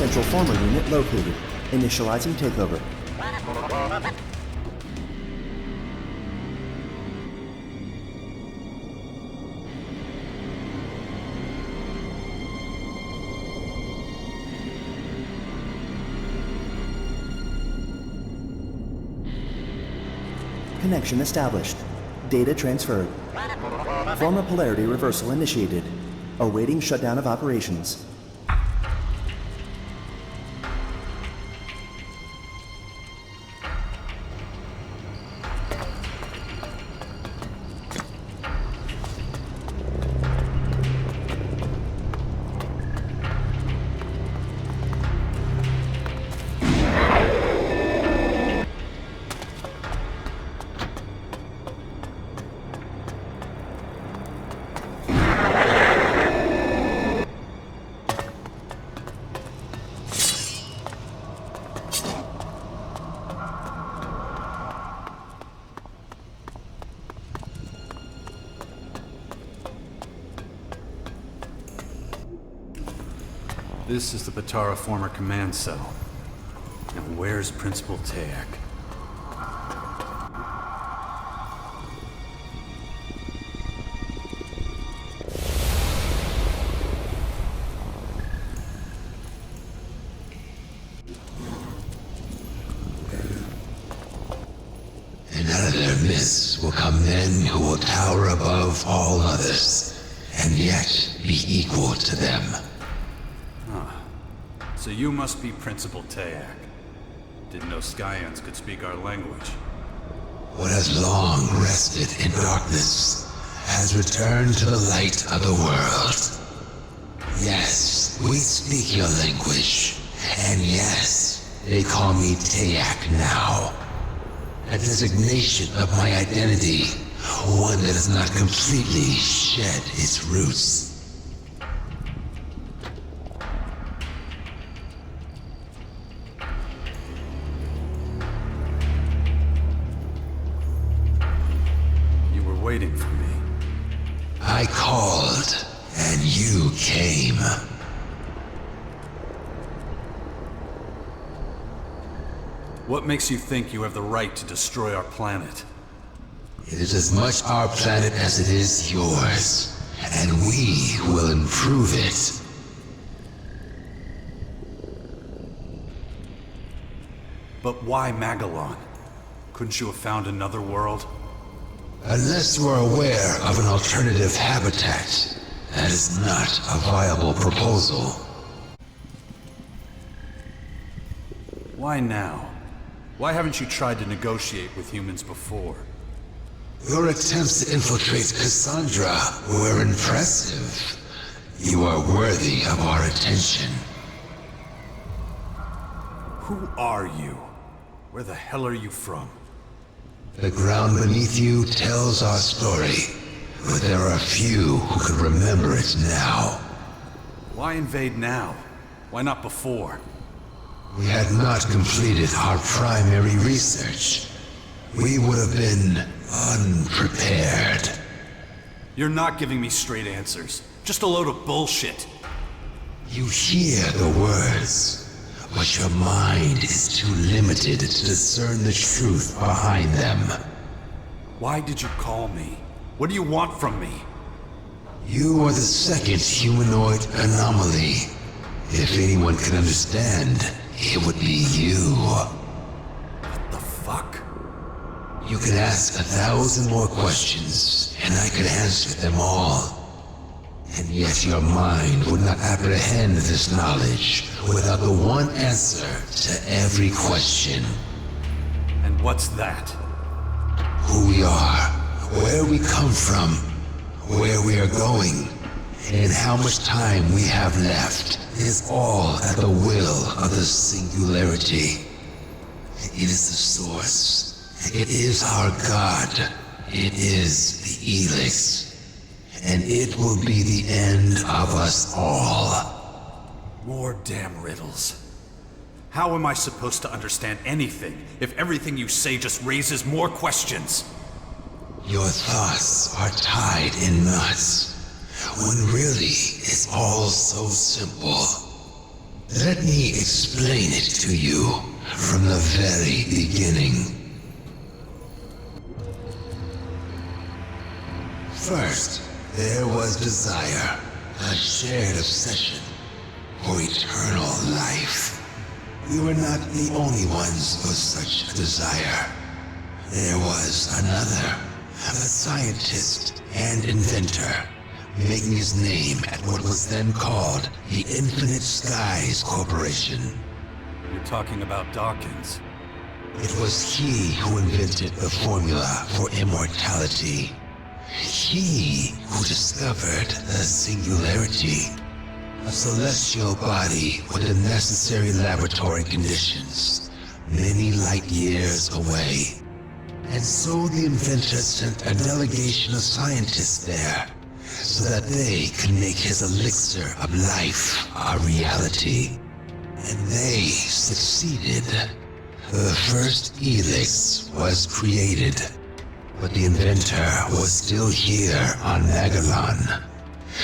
Central former unit located. Initializing takeover. Connection established. Data transferred. Former polarity reversal initiated. Awaiting shutdown of operations. This is the Betara former command cell. Now where's Principal Tayaac? And out of their midst will come men who will tower above all others, and yet be equal to them. So you must be Principal Tayaac. Didn't know Skyans could speak our language. What has long rested in darkness has returned to the light of the world. Yes, we speak your language. And yes, they call me Tayaac now. A designation of my identity, one that has not completely shed its roots. Waiting for me. I called, and you came. What makes you think you have the right to destroy our planet? It is as much our planet as it is yours, and we will improve it. But why Magellan? Couldn't you have found another world? Unless you are aware of an alternative habitat, that is not a viable proposal. Why now? Why haven't you tried to negotiate with humans before? Your attempts to infiltrate Cassandra were impressive. You are worthy of our attention. Who are you? Where the hell are you from? The ground beneath you tells our story, but there are few who could remember it now. Why invade now? Why not before? We had not completed our primary research. We would have been unprepared. You're not giving me straight answers. Just a load of bullshit. You hear the words, but your mind is too limited to discern the truth behind them. Why did you call me? What do you want from me? You are the second humanoid anomaly. If anyone can understand, it would be you. What the fuck? You can ask 1,000 more questions, and I could answer them all. And yet your mind would not apprehend this knowledge without the one answer to every question. And what's that? Who we are, where we come from, where we are going, and how much time we have left is all at the will of the singularity. It is the source. It is our God. It is the Elex. And it will be the end of us all. More damn riddles. How am I supposed to understand anything if everything you say just raises more questions? Your thoughts are tied in knots, when really it's all so simple. Let me explain it to you from the very beginning. First, there was desire, a shared obsession for eternal life. We were not the only ones with such a desire. There was another, a scientist and inventor, making his name at what was then called the Infinite Skies Corporation. You're talking about Dawkins. It was he who invented the formula for immortality. He who discovered the singularity, a celestial body with the necessary laboratory conditions, many light years away. And so the inventor sent a delegation of scientists there, so that they could make his elixir of life a reality. And they succeeded. The first Elex was created, but the inventor was still here on Magellan.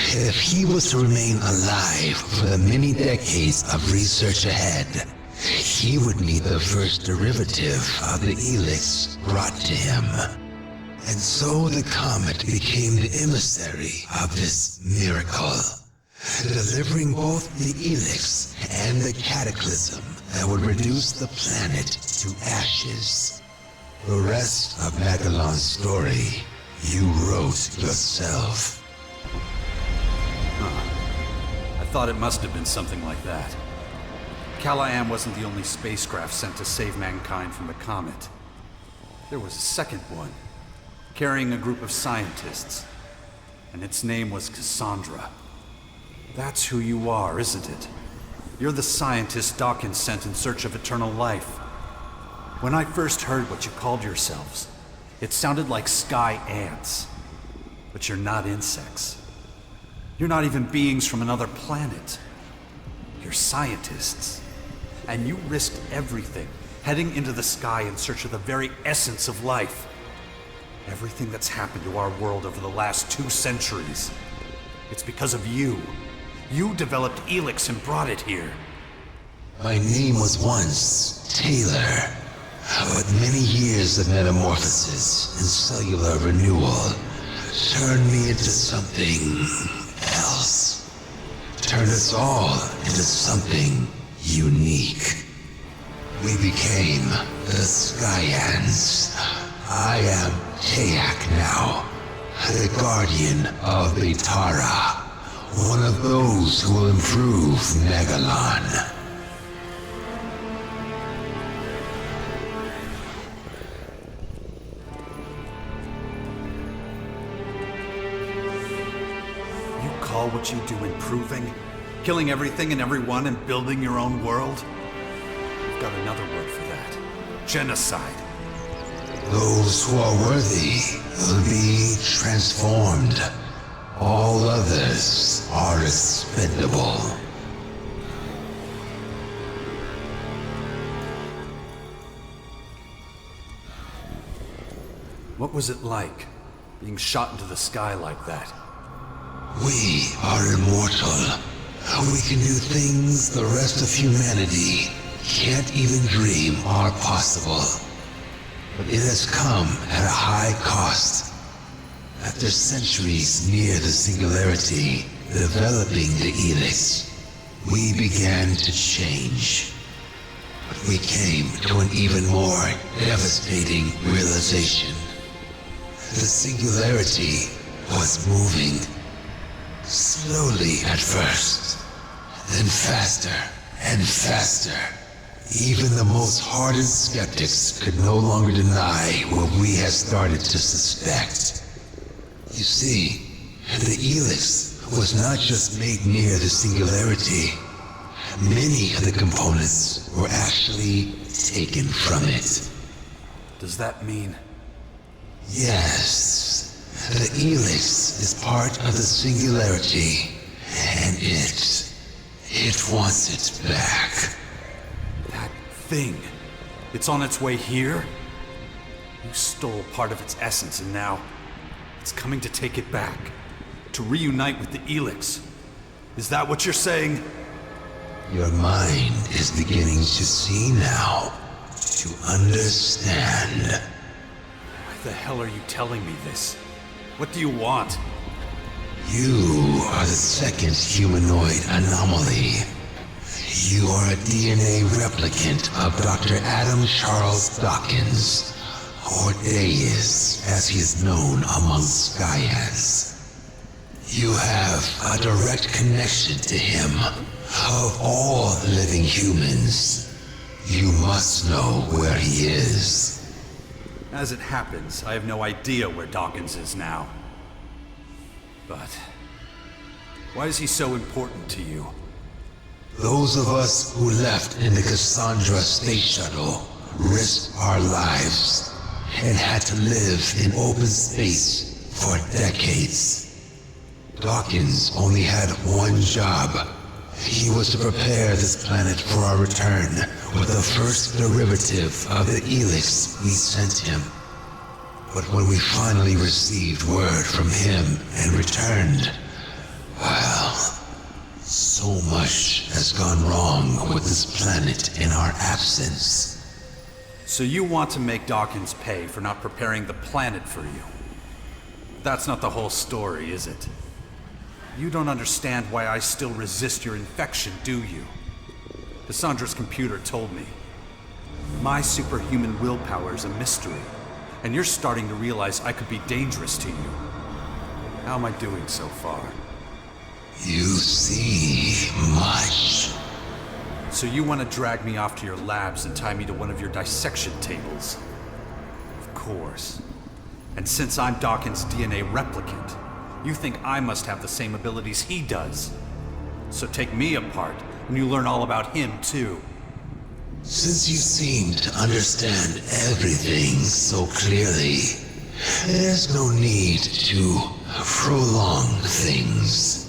If he was to remain alive for the many decades of research ahead, he would need the first derivative of the Elex brought to him. And so the comet became the emissary of this miracle, delivering both the Elex and the cataclysm that would reduce the planet to ashes. The rest of Magellan's story you wrote yourself. I thought it must have been something like that. Callahan wasn't the only spacecraft sent to save mankind from the comet. There was a second one, carrying a group of scientists, and its name was Cassandra. That's who you are, isn't it? You're the scientist Dawkins sent in search of eternal life. When I first heard what you called yourselves, it sounded like sky ants. But you're not insects. You're not even beings from another planet. You're scientists. And you risked everything, heading into the sky in search of the very essence of life. Everything that's happened to our world over the last 2 centuries. It's because of you. You developed Elex and brought it here. My name was once Taylor, but many years of metamorphosis and cellular renewal turned me into something else. Turned us all into something unique. We became the Skyans. I am Tayaac now, the guardian of Betara, one of those who will improve Magellan. You call what you do improving? Killing everything and everyone and building your own world? We've got another word for that. Genocide. Those who are worthy will be transformed. All others are expendable. What was it like, being shot into the sky like that? We are immortal. We can do things the rest of humanity can't even dream are possible. But it has come at a high cost. After centuries near the singularity, developing the Elex, we began to change. But we came to an even more devastating realization. The singularity was moving. Slowly at first, then faster and faster. Even the most hardened skeptics could no longer deny what we had started to suspect. You see, the Elex was not just made near the singularity. Many of the components were actually taken from it. Does that mean? Yes. The Elex is part of the singularity, and it wants it back. That thing. It's on its way here? You stole part of its essence and now it's coming to take it back. To reunite with the Elex. Is that what you're saying? Your mind is beginning to see now, to understand. Why the hell are you telling me this? What do you want? You are the second humanoid anomaly. You are a DNA replicant of Dr. Adam Charles Dawkins, or Deus, as he is known among Skyans. You have a direct connection to him. Of all living humans, you must know where he is. As it happens, I have no idea where Dawkins is now. But why is he so important to you? Those of us who left in the Cassandra space shuttle risked our lives and had to live in open space for decades. Dawkins only had one job. He was to prepare this planet for our return with the first derivative of the Elex we sent him. But when we finally received word from him and returned, well, so much has gone wrong with this planet in our absence. So you want to make Dawkins pay for not preparing the planet for you? That's not the whole story, is it? You don't understand why I still resist your infection, do you? Cassandra's computer told me. My superhuman willpower is a mystery, and you're starting to realize I could be dangerous to you. How am I doing so far? You see much. So you want to drag me off to your labs and tie me to one of your dissection tables? Of course. And since I'm Dawkins' DNA replicant, you think I must have the same abilities he does. So take me apart, and you learn all about him, too. Since you seem to understand everything so clearly, there's no need to prolong things.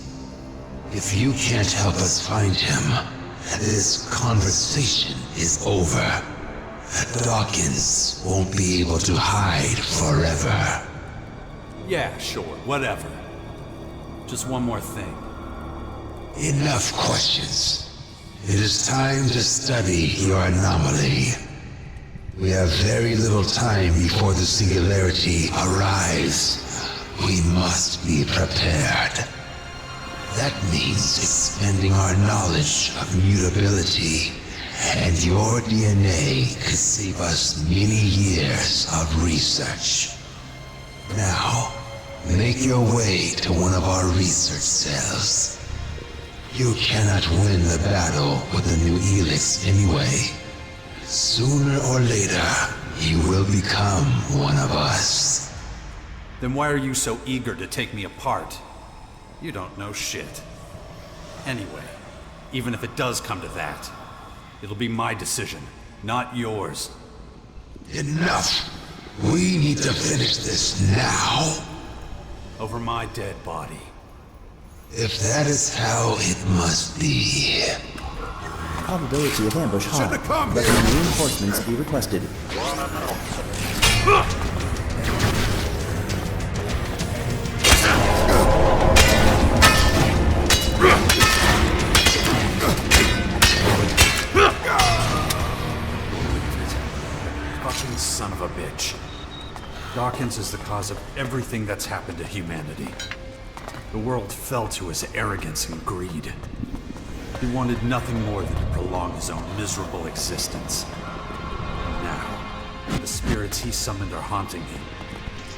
If you can't help us find him, this conversation is over. Dawkins won't be able to hide forever. Yeah, sure, whatever. Just one more thing. Enough questions. It is time to study your anomaly. We have very little time before the singularity arrives. We must be prepared. That means expending our knowledge of mutability, and your DNA could save us many years of research. Now, make your way to one of our research cells. You cannot win the battle with the new Elex anyway. Sooner or later, you will become one of us. Then why are you so eager to take me apart? You don't know shit. Anyway, even if it does come to that, it'll be my decision, not yours. Enough! We need to finish this now. Over my dead body. If that is how it must be. Probability of ambush high. Recommend reinforcements be requested. Fucking son of a bitch. Dawkins is the cause of everything that's happened to humanity. The world fell to his arrogance and greed. He wanted nothing more than to prolong his own miserable existence. And now, the spirits he summoned are haunting him.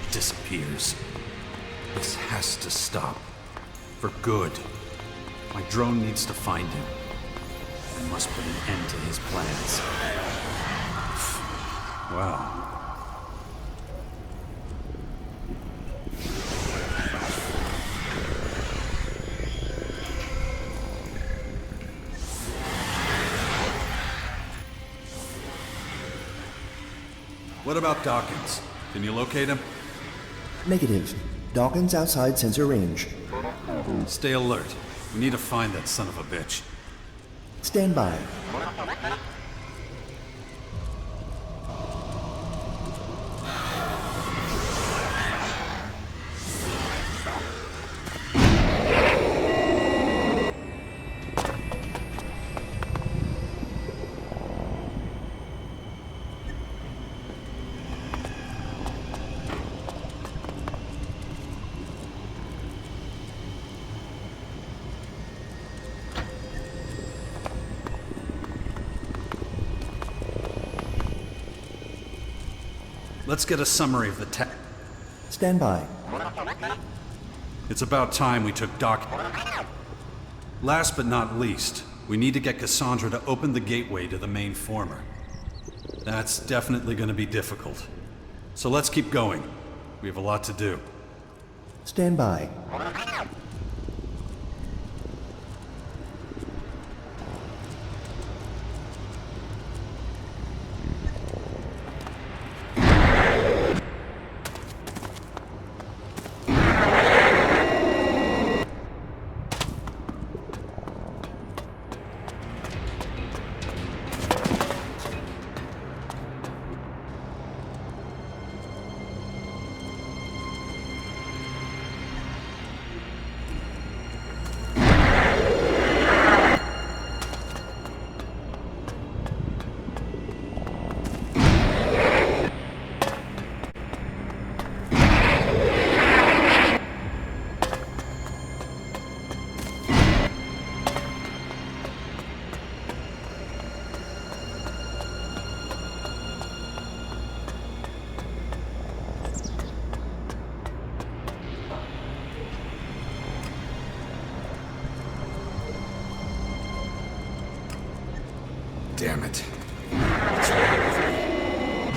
He disappears. This has to stop. For good. My drone needs to find him. I must put an end to his plans. Wow. What about Dawkins? Can you locate him? Negative. Dawkins outside sensor range. Stay alert. We need to find that son of a bitch. Stand by. let's get a summary of the Stand by. It's about time we took Doc. Last but not least, we need to get Cassandra to open the gateway to the main former. That's definitely going to be difficult. So let's keep going. We have a lot to do. Stand by. Damn it. What's wrong with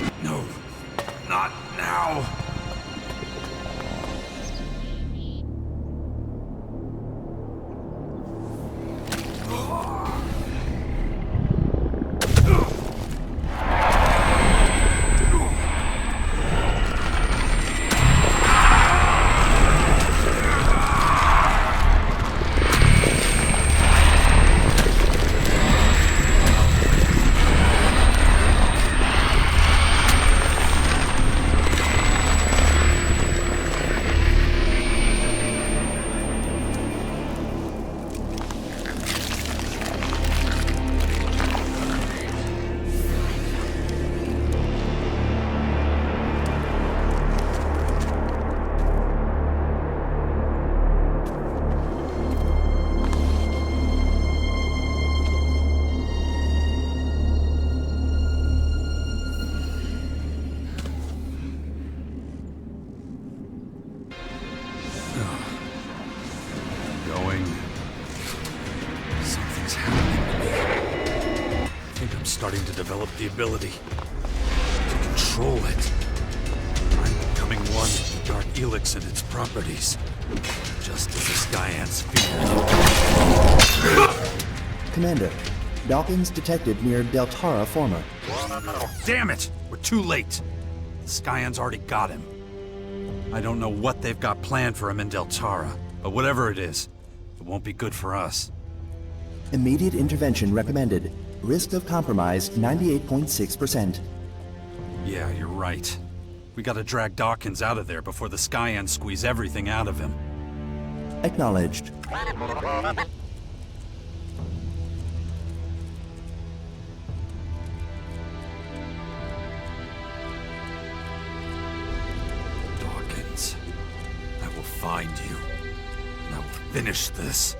me? No, not now. Something's happening to me. I think I'm starting to develop the ability to control it. I'm becoming one with the Dark Elex and its properties, just as the Sky Ants feared. Commander, Dawkins detected near Betara former. Damn it! We're too late. The Sky Ants already got him. I don't know what they've got planned for him in Betara, but whatever it is, it won't be good for us. Immediate intervention recommended. Risk of compromise 98.6%. Yeah, you're right. We gotta drag Dawkins out of there before the Sky Ants squeeze everything out of him. Acknowledged. Dawkins, I will find you, and I will finish this.